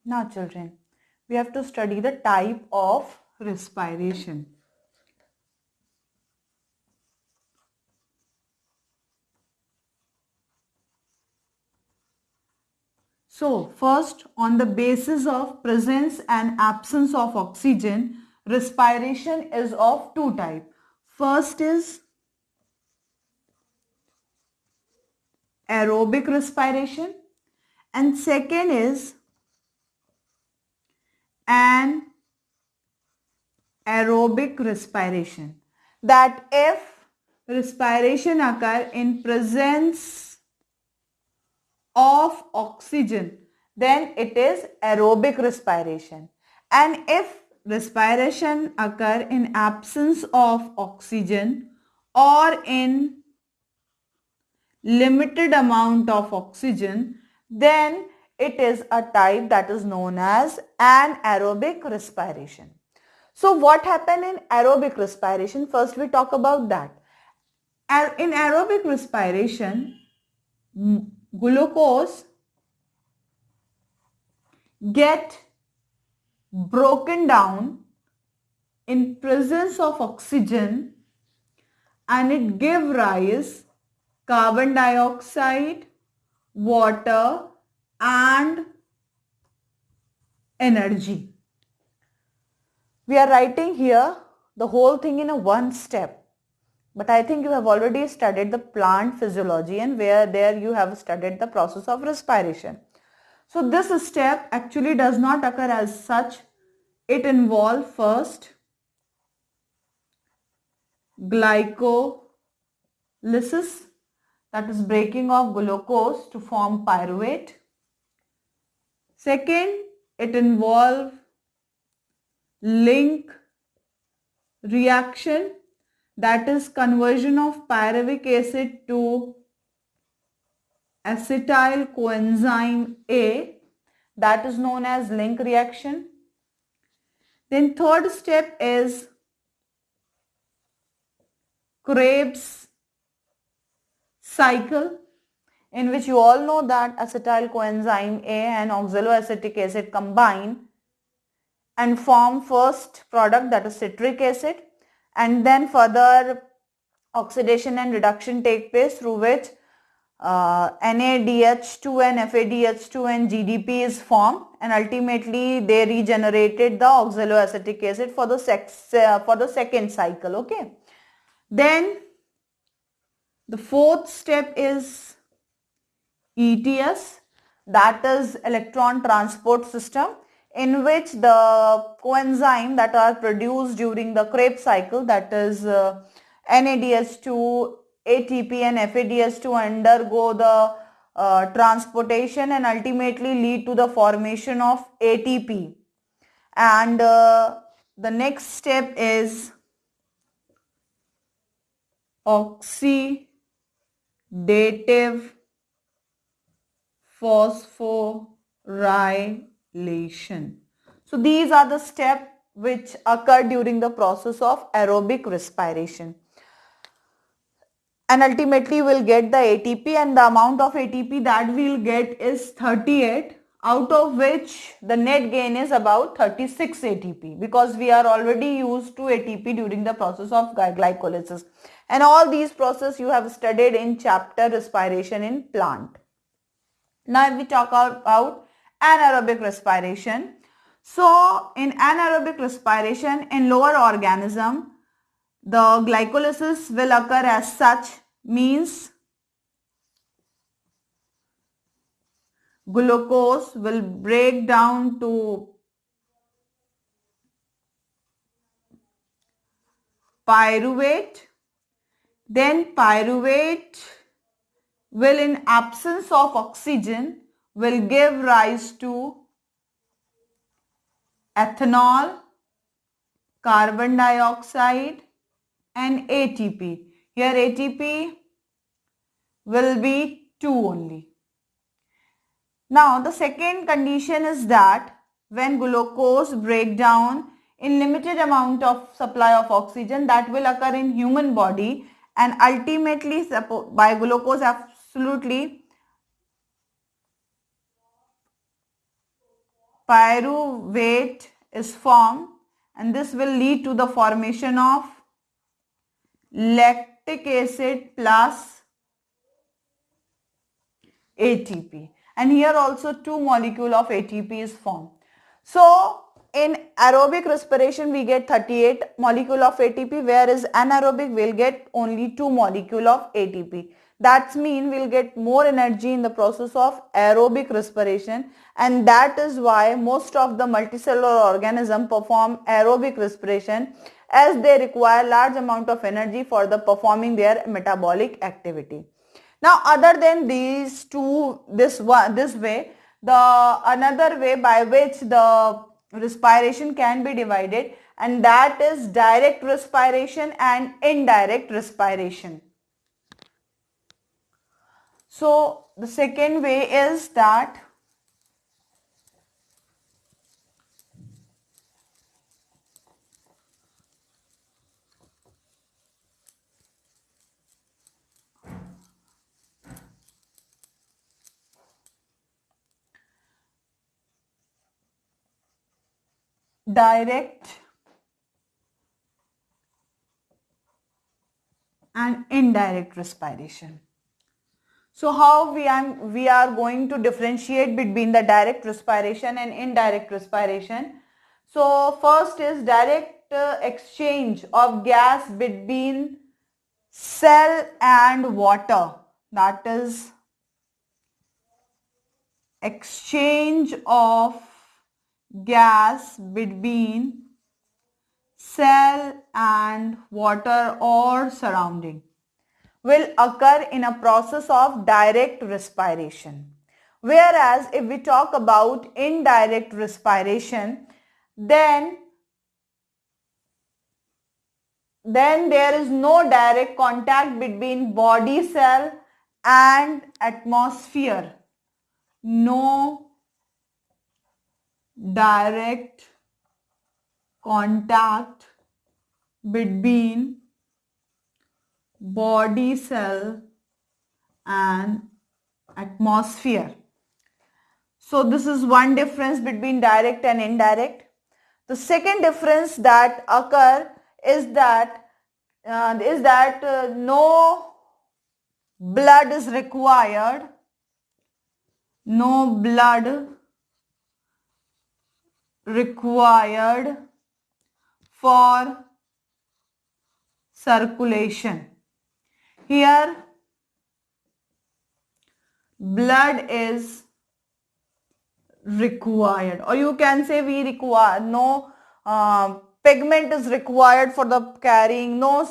Now children, we have to study the type of respiration. So first, on the basis of presence and absence of oxygen, respiration is of two types. First is aerobic respiration and second is anaerobic respiration. That if respiration occur in presence of oxygen, then it is aerobic respiration. And if respiration occur in absence of oxygen or in limited amount of oxygen, then it is a type that is known as anaerobic respiration. So what happened in aerobic respiration? First we talk about that. In aerobic respiration, glucose get broken down in presence of oxygen and it give rise carbon dioxide, water and energy. We are writing here the whole thing in a one step, but I think you have already studied the plant physiology and where there you have studied the process of respiration. So this step actually does not occur as such. It involves first glycolysis, that is breaking of glucose to form pyruvate. Second, it involves link reaction, that is conversion of pyruvic acid to acetyl coenzyme A, that is known as link reaction. Then third step is Krebs cycle, in which you all know that acetyl coenzyme A and oxaloacetic acid combine and form first product, that is citric acid, and then further oxidation and reduction take place through which NADH2 and FADH2 and GDP is formed, and ultimately they regenerated the oxaloacetic acid for the second cycle. Okay. Then the fourth step is ETS, that is electron transport system, in which the coenzyme that are produced during the Krebs cycle, that is NADH2, ATP and FADH2 undergo the transportation and ultimately lead to the formation of ATP. And the next step is oxidative phosphorylation. So these are the steps which occur during the process of aerobic respiration. And ultimately we'll get the ATP, and the amount of ATP that we'll get is 38, out of which the net gain is about 36 ATP, because we are already used to ATP during the process of glycolysis. And all these processes you have studied in chapter respiration in plant. Now we talk about anaerobic respiration. So in anaerobic respiration in lower organism, the glycolysis will occur as such, means glucose will break down to pyruvate, then pyruvate will, in absence of oxygen, will give rise to ethanol, carbon dioxide and ATP. Here ATP will be 2 only. Now the second condition is that when glucose break down in limited amount of supply of oxygen, that will occur in human body, and ultimately by glucose absolutely pyruvate is formed, and this will lead to the formation of lactic acid plus ATP, and here also 2 molecule of ATP is formed. So in aerobic respiration we get 38 molecule of ATP, whereas anaerobic will get only 2 molecule of ATP. That means we'll get more energy in the process of aerobic respiration, and that is why most of the multicellular organisms perform aerobic respiration, as they require large amount of energy for the performing their metabolic activity. Now, other than these two, this way, the another way by which the respiration can be divided, and that is direct respiration and indirect respiration. So the second way is that direct and indirect respiration. So how we are going to differentiate between the direct respiration and indirect respiration. So first is direct exchange of gas between cell and water. That is exchange of gas between cell and water or surrounding will occur in a process of direct respiration. Whereas if we talk about indirect respiration, then there is no direct contact between body cell and atmosphere. No direct contact between body cell and atmosphere. So this is one difference between direct and indirect. The second difference that occur is that no blood is required. No blood required for circulation. Here blood is required, or you can say we require no pigment is required for the carrying, no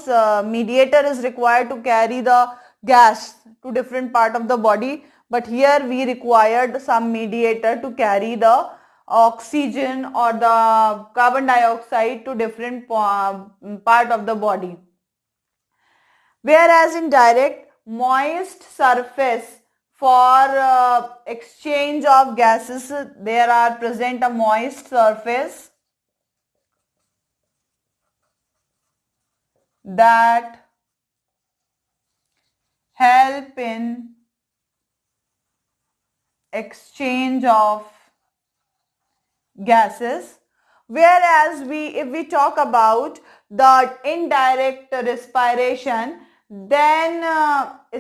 mediator is required to carry the gas to different part of the body, but here we required some mediator to carry the oxygen or the carbon dioxide to different part of the body. Whereas in direct, moist surface for exchange of gases, there are present a moist surface that help in exchange of gases. Whereas if we talk about the indirect respiration, then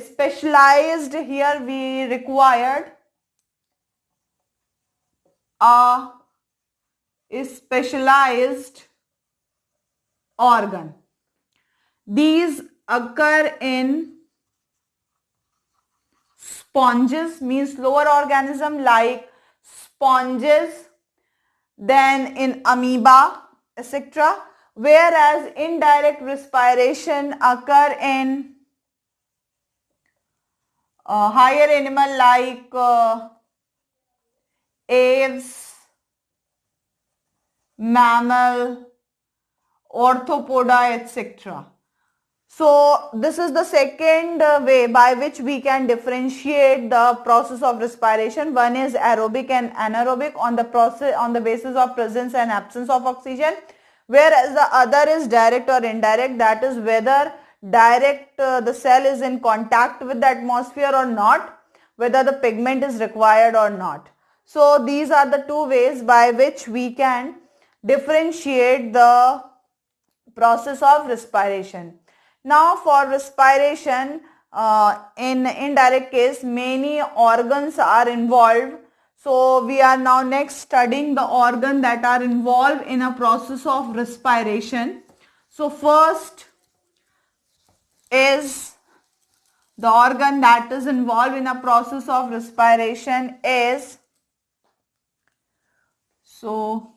specialized, here we required a specialized organ. These occur in sponges, means lower organism like sponges, then in amoeba, etc. Whereas indirect respiration occur in higher animal like aves, mammal, orthopoda, etc. So this is the second way by which we can differentiate the process of respiration. One is aerobic and anaerobic on the basis of presence and absence of oxygen, whereas the other is direct or indirect, that is whether direct the cell is in contact with the atmosphere or not, whether the pigment is required or not. So these are the two ways by which we can differentiate the process of respiration. Now for respiration, in indirect case, many organs are involved. So we are now next studying the organ that are involved in a process of respiration. So first is the organ that is involved in a process of respiration is, so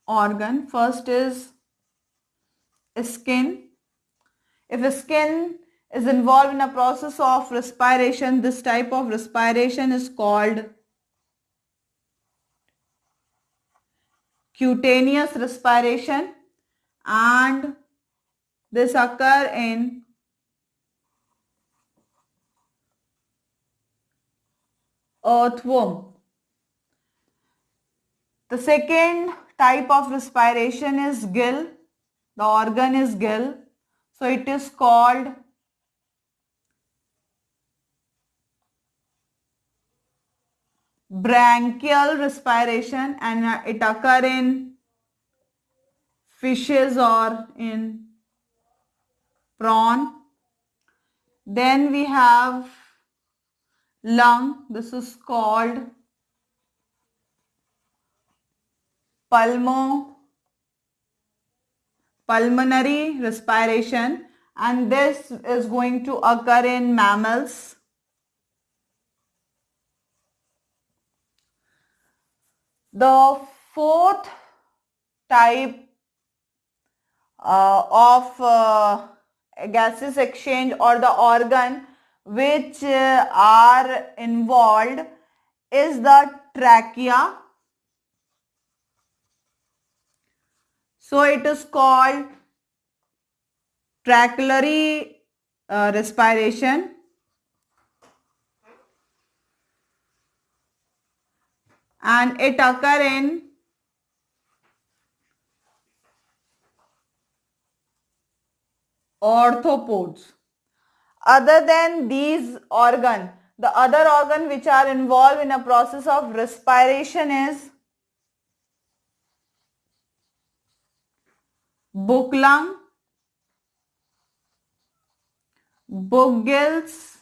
organ first is skin. If skin is involved in a process of respiration, this type of respiration is called cutaneous respiration, and this occur in earthworm. The second type of respiration is gill. The organ is gill. So it is called branchial respiration, and it occur in fishes or in prawn. Then we have lung. This is called pulmonary respiration, and this is going to occur in mammals. The fourth type of gaseous exchange or the organ which are involved is the trachea. So it is called tracheary respiration, and it occur in arthropods. Other than these organ, the other organ which are involved in a process of respiration is book lung, book gills,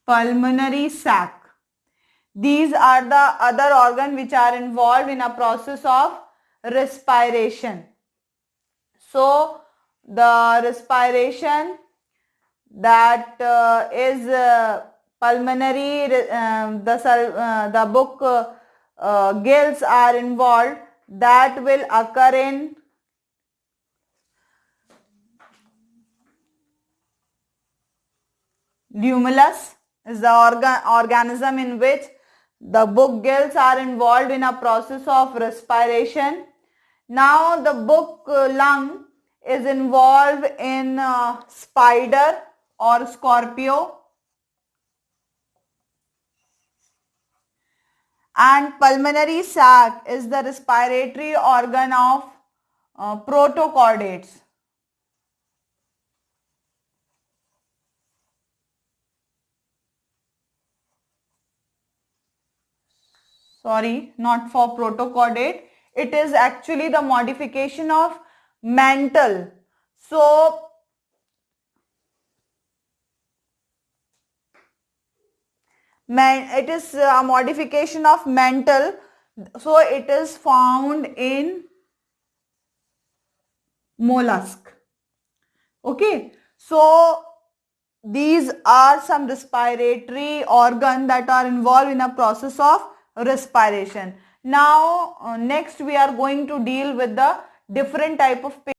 pulmonary sac. These are the other organ which are involved in a process of respiration. So the respiration that is pulmonary, the book gills are involved, that will occur in Lumulus, is the organism in which the book gills are involved in a process of respiration. Now the book lung is involved in spider or scorpio, and pulmonary sac is the respiratory organ of protochordates. Sorry, not for protochordate. It is actually the modification of mantle. So it is a modification of mantle. So it is found in mollusk. Okay. So these are some respiratory organ that are involved in a process of respiration. Now next we are going to deal with the different type of